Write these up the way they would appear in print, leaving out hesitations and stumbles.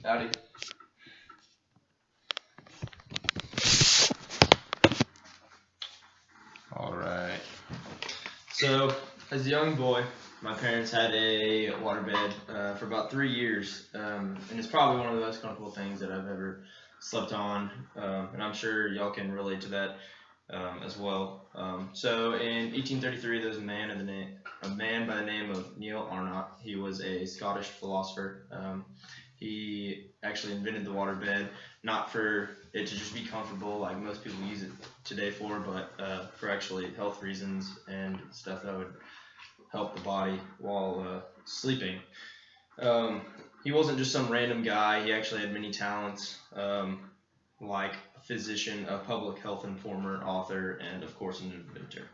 Howdy. Alright. So, as a young boy, my parents had a waterbed for about 3 years. And it's probably one of the most comfortable things that I've ever slept on. And I'm sure y'all can relate to that as well. So, in 1833, there was a man by the name of Neil Arnott. He was a Scottish philosopher. He actually invented the waterbed, not for it to just be comfortable like most people use it today for, but for actually health reasons and stuff that would help the body while sleeping. He wasn't just some random guy. He actually had many talents, like a physician, a public health informer, author, and of course an inventor.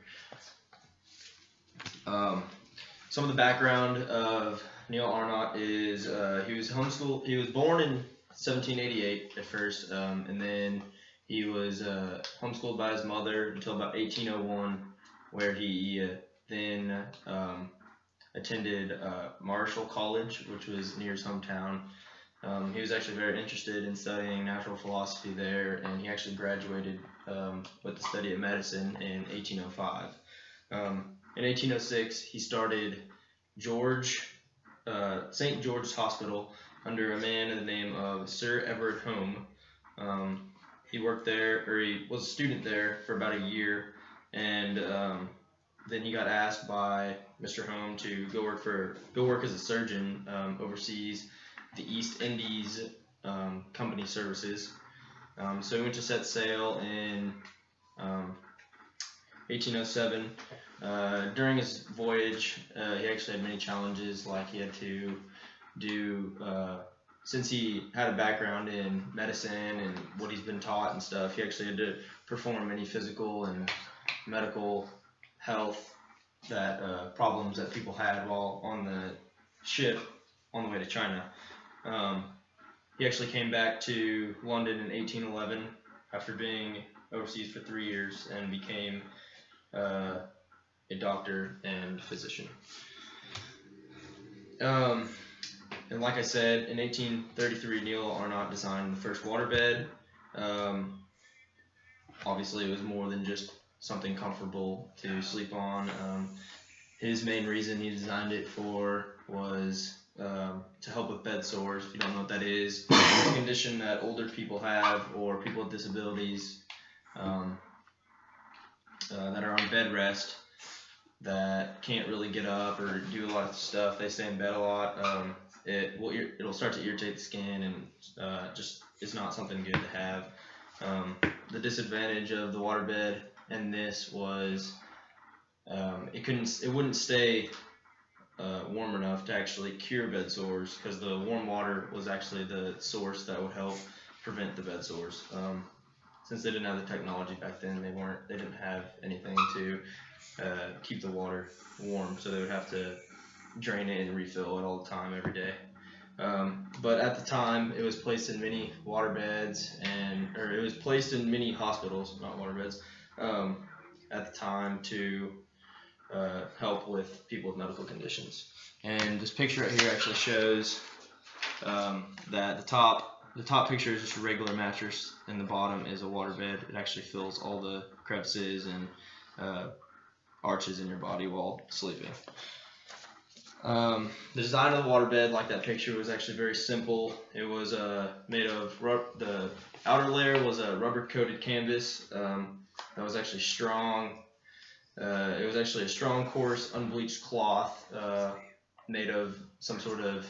Some of the background of Neil Arnott is he was homeschooled. He was born in 1788 at first, and then he was homeschooled by his mother until about 1801, where he then attended Marshall College, which was near his hometown. He was actually very interested in studying natural philosophy there, and he actually graduated with the study of medicine in 1805. In 1806, he started St. George's Hospital under a man in the name of Sir Everard Home. He worked there, or he was a student there for about a year, and then he got asked by Mr. Home to go work as a surgeon overseas the East Indies company services. So he went to set sail in 1807. During his voyage, he actually had many challenges, like he had to do, since he had a background in medicine and what he's been taught and stuff, he actually had to perform many physical and medical health problems that people had while on the ship on the way to China. He actually came back to London in 1811 after being overseas for 3 years and became a doctor and physician. And like I said, in 1833, Neil Arnott designed the first waterbed. Obviously, it was more than just something comfortable to sleep on. His main reason he designed it for was to help with bed sores. If you don't know what that is, it's a condition that older people have, or people with disabilities that are on bed rest, that can't really get up or do a lot of stuff. They stay in bed a lot. It'll start to irritate the skin, and just it's not something good to have. The disadvantage of the waterbed and this was it wouldn't stay warm enough to actually cure bed sores, because the warm water was actually the source that would help prevent the bed sores. Since they didn't have the technology back then, they didn't have anything to keep the water warm, so they would have to drain it and refill it all the time, every day. But at the time, it was placed in many waterbeds, or it was placed in many hospitals, not waterbeds, at the time to help with people with medical conditions. And this picture right here actually shows that the top picture is just a regular mattress, and the bottom is a waterbed. It actually fills all the crevices and arches in your body while sleeping. The design of the waterbed, like that picture, was actually very simple. It was made of the outer layer was a rubber-coated canvas that was actually strong. It was actually a strong, coarse, unbleached cloth made of some sort of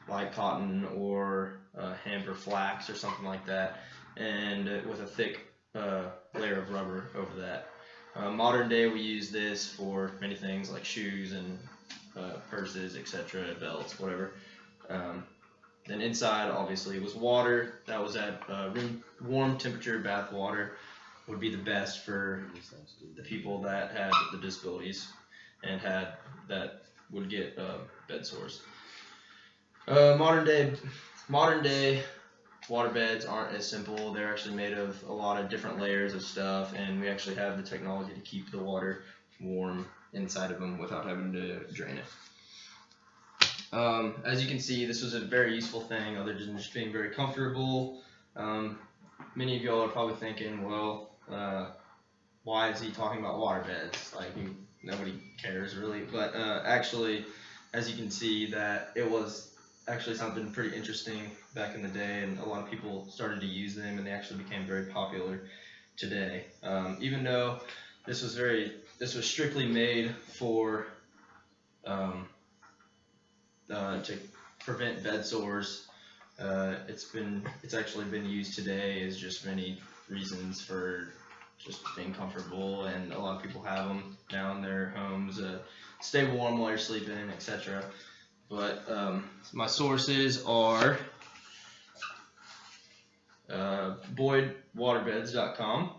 light cotton or hemp or flax or something like that, and with a thick layer of rubber over that. Modern day, we use this for many things like shoes and purses, etc., belts, whatever. Then inside, obviously, was water that was at room warm temperature. Bath water would be the best for the people that had the disabilities and that would get bed sores. Modern day waterbeds aren't as simple. They're actually made of a lot of different layers of stuff, and we actually have the technology to keep the water warm inside of them without having to drain it. As you can see, this was a very useful thing other than just being very comfortable. Many of y'all are probably thinking, well, why is he talking about waterbeds? Like, nobody cares really. But actually, as you can see, that it was actually something pretty interesting back in the day, and a lot of people started to use them, and they actually became very popular today. Even though this was strictly made for to prevent bed sores. It's actually been used today as just many reasons for just being comfortable, and a lot of people have them now in their homes. Stay warm while you're sleeping, etc. But my sources are BoydWaterbeds.com,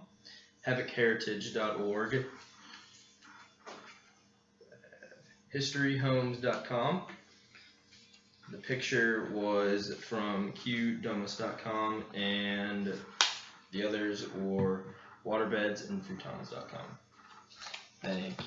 HavochHeritage.org, HistoryHomes.com. The picture was from QDomus.com, and the others were waterbeds and futons.com. Thank you.